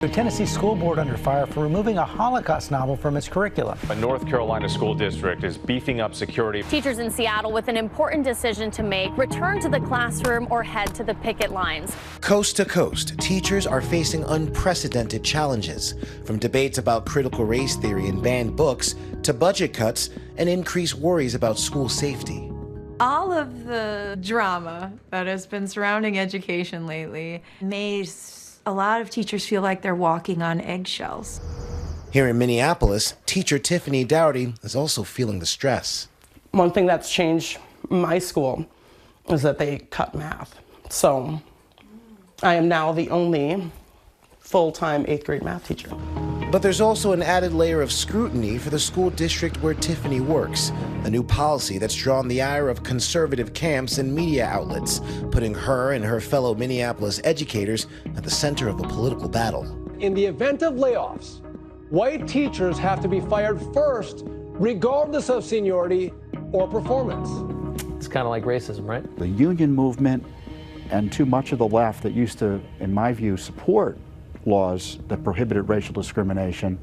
The Tennessee School Board under fire for removing a Holocaust novel from its curriculum. A North Carolina school district is beefing up security. Teachers in Seattle with an important decision to make: return to the classroom or head to the picket lines. Coast to coast, teachers are facing unprecedented challenges, from debates about critical race theory and banned books to budget cuts and increased worries about school safety. All of the drama that has been surrounding education lately made a lot of teachers feel like they're walking on eggshells. Here in Minneapolis, teacher Tiffany Dowdy is also feeling the stress. One thing that's changed in my school is that they cut math. So I am now the only full-time 8th grade math teacher. But there's also an added layer of scrutiny for the school district where Tiffany works, a new policy that's drawn the ire of conservative camps and media outlets, putting her and her fellow Minneapolis educators at the center of a political battle. In the event of layoffs, white teachers have to be fired first, regardless of seniority or performance. It's kind of like racism, right? The union movement and too much of the left that used to, in my view, support laws that prohibited racial discrimination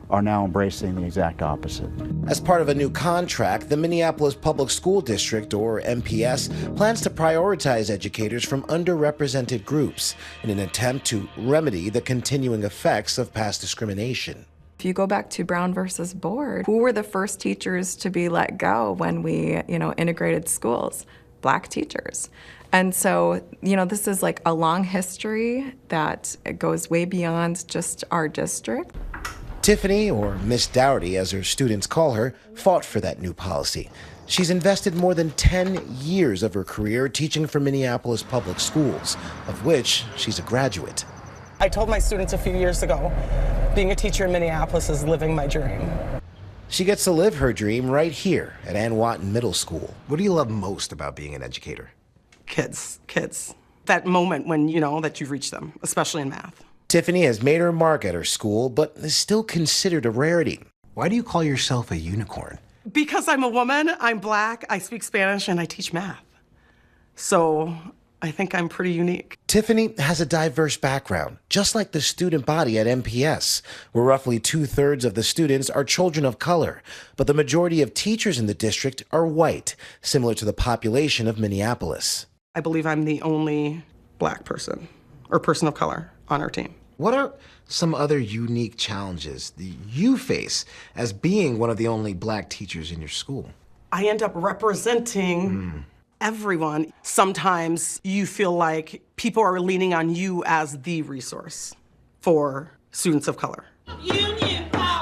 are now embracing the exact opposite. As part of a new contract, the Minneapolis Public School District, or MPS, plans to prioritize educators from underrepresented groups in an attempt to remedy the continuing effects of past discrimination. If you go back to Brown versus Board, who were the first teachers to be let go when we, integrated schools? Black teachers. And so, this is like a long history that goes way beyond just our district. Tiffany, or Miss Dowdy as her students call her, fought for that new policy. She's invested more than 10 years of her career teaching for Minneapolis public schools, of which she's a graduate. I told my students a few years ago, being a teacher in Minneapolis is living my dream. She gets to live her dream right here at Ann Watton Middle School. What do you love most about being an educator? Kids. That moment when you know that you've reached them, especially in math. Tiffany has made her mark at her school, but is still considered a rarity. Why do you call yourself a unicorn? Because I'm a woman, I'm Black, I speak Spanish, and I teach math. So I think I'm pretty unique. Tiffany has a diverse background, just like the student body at MPS, where roughly 2/3 of the students are children of color, but the majority of teachers in the district are white, similar to the population of Minneapolis. I believe I'm the only Black person, or person of color, on our team. What are some other unique challenges that you face as being one of the only Black teachers in your school? I end up representing everyone. Sometimes you feel like people are leaning on you as the resource for students of color.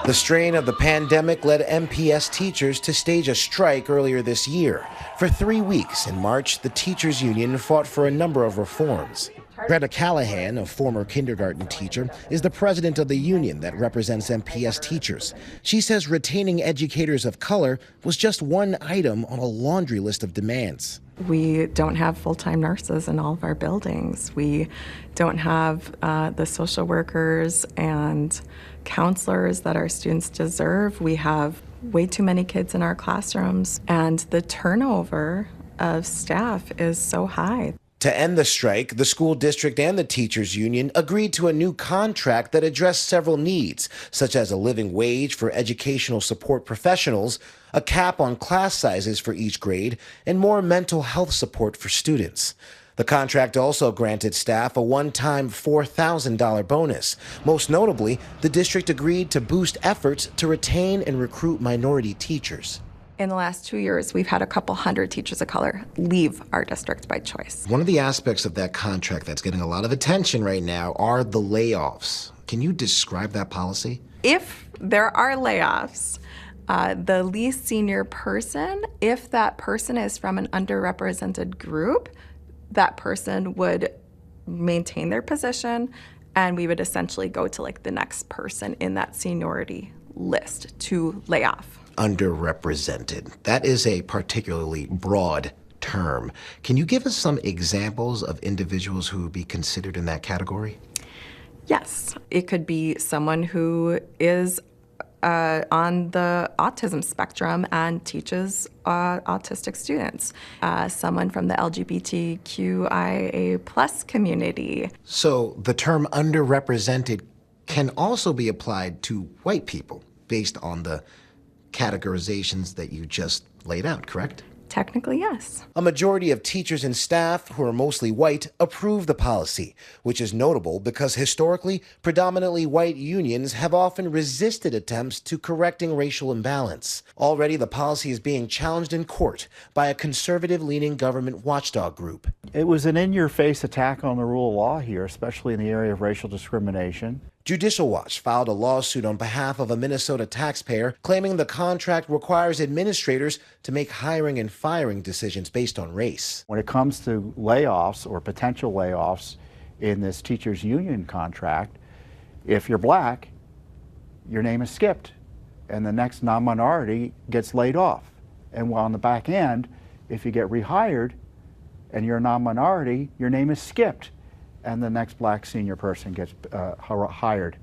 The strain of the pandemic led MPS teachers to stage a strike earlier this year. For 3 weeks in March, the teachers union fought for a number of reforms. Greta Callahan, a former kindergarten teacher, is the president of the union that represents MPS teachers. She says retaining educators of color was just one item on a laundry list of demands. We don't have full-time nurses in all of our buildings. We don't have the social workers and counselors that our students deserve. We have way too many kids in our classrooms, and the turnover of staff is so high. To end the strike, the school district and the teachers union agreed to a new contract that addressed several needs, such as a living wage for educational support professionals, a cap on class sizes for each grade, and more mental health support for students. The contract also granted staff a one-time $4,000 bonus. Most notably, the district agreed to boost efforts to retain and recruit minority teachers. In the last 2 years, we've had a couple hundred teachers of color leave our district by choice. One of the aspects of that contract that's getting a lot of attention right now are the layoffs. Can you describe that policy? If there are layoffs, the least senior person, if that person is from an underrepresented group, that person would maintain their position, and we would essentially go to the next person in that seniority list to lay off. Underrepresented. That is a particularly broad term. Can you give us some examples of individuals who would be considered in that category? Yes. It could be someone who is on the autism spectrum and teaches autistic students, someone from the LGBTQIA+ community. So the term underrepresented can also be applied to white people based on the categorizations that you just laid out, correct? Technically, yes. A majority of teachers and staff, who are mostly white, approve the policy, which is notable because historically, predominantly white unions have often resisted attempts to correcting racial imbalance. Already, the policy is being challenged in court by a conservative-leaning government watchdog group. It was an in-your-face attack on the rule of law here, especially in the area of racial discrimination. Judicial Watch filed a lawsuit on behalf of a Minnesota taxpayer claiming the contract requires administrators to make hiring and firing decisions based on race. When it comes to layoffs or potential layoffs in this teachers union contract, if you're black, your name is skipped and the next non-minority gets laid off. And while on the back end, if you get rehired and you're a non-minority, your name is skipped and the next black senior person gets hired.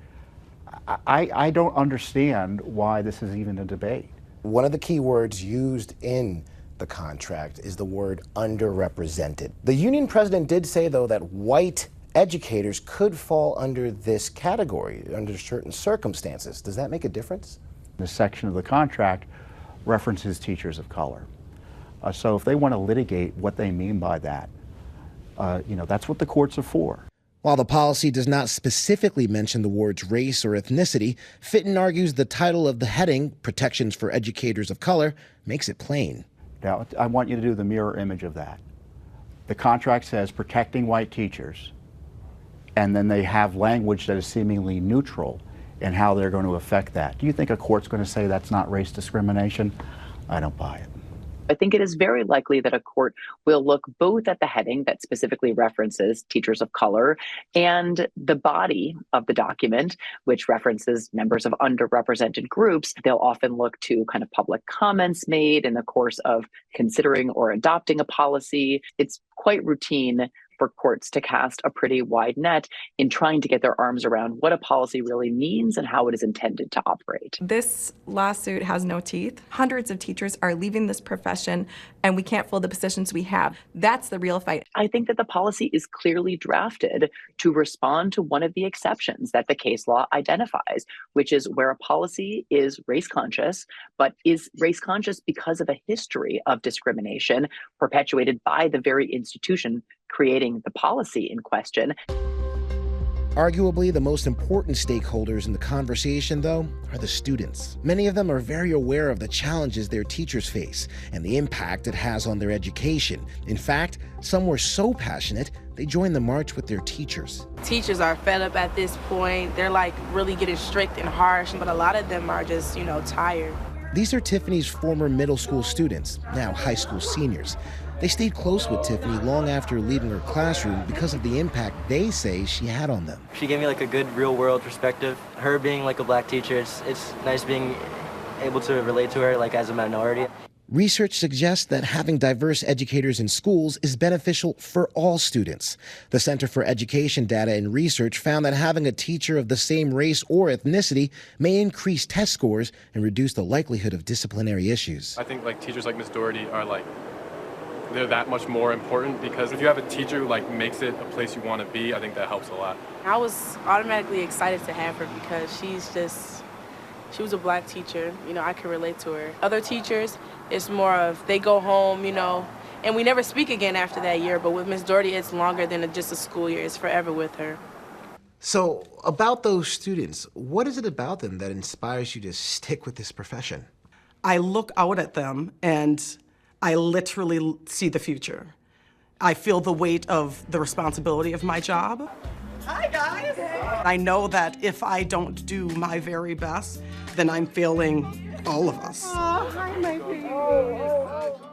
I don't understand why this is even a debate. One of the key words used in the contract is the word underrepresented. The union president did say, though, that white educators could fall under this category under certain circumstances. Does that make a difference? This section of the contract references teachers of color. So if they want to litigate what they mean by that, that's what the courts are for. While the policy does not specifically mention the words race or ethnicity, Fitton argues the title of the heading, Protections for Educators of Color, makes it plain. Now, I want you to do the mirror image of that. The contract says protecting white teachers, and then they have language that is seemingly neutral in how they're going to affect that. Do you think a court's going to say that's not race discrimination? I don't buy it. I think it is very likely that a court will look both at the heading that specifically references teachers of color and the body of the document, which references members of underrepresented groups. They'll often look to kind of public comments made in the course of considering or adopting a policy. It's quite routine for courts to cast a pretty wide net in trying to get their arms around what a policy really means and how it is intended to operate. This lawsuit has no teeth. Hundreds of teachers are leaving this profession and we can't fill the positions we have. That's the real fight. I think that the policy is clearly drafted to respond to one of the exceptions that the case law identifies, which is where a policy is race conscious, but is race conscious because of a history of discrimination perpetuated by the very institution creating the policy in question. Arguably, the most important stakeholders in the conversation, though, are the students. Many of them are very aware of the challenges their teachers face and the impact it has on their education. In fact, some were so passionate, they joined the march with their teachers. Teachers are fed up at this point. They're like really getting strict and harsh, but a lot of them are just, tired. These are Tiffany's former middle school students, now high school seniors. They stayed close with Tiffany long after leaving her classroom because of the impact they say she had on them. She gave me like a good real world perspective. Her being like a black teacher, it's nice being able to relate to her like as a minority. Research suggests that having diverse educators in schools is beneficial for all students. The Center for Education Data and Research found that having a teacher of the same race or ethnicity may increase test scores and reduce the likelihood of disciplinary issues. I think teachers like Ms. Doherty are they're that much more important because if you have a teacher who makes it a place you want to be, I think that helps a lot. I was automatically excited to have her because she was a black teacher, I could relate to her. Other teachers, it's more of they go home, and we never speak again after that year, but with Ms. Doherty, it's longer than just a school year, it's forever with her. So about those students, what is it about them that inspires you to stick with this profession? I look out at them and I literally see the future. I feel the weight of the responsibility of my job. Hi, guys. I know that if I don't do my very best, then I'm failing all of us. Oh, hi, my baby.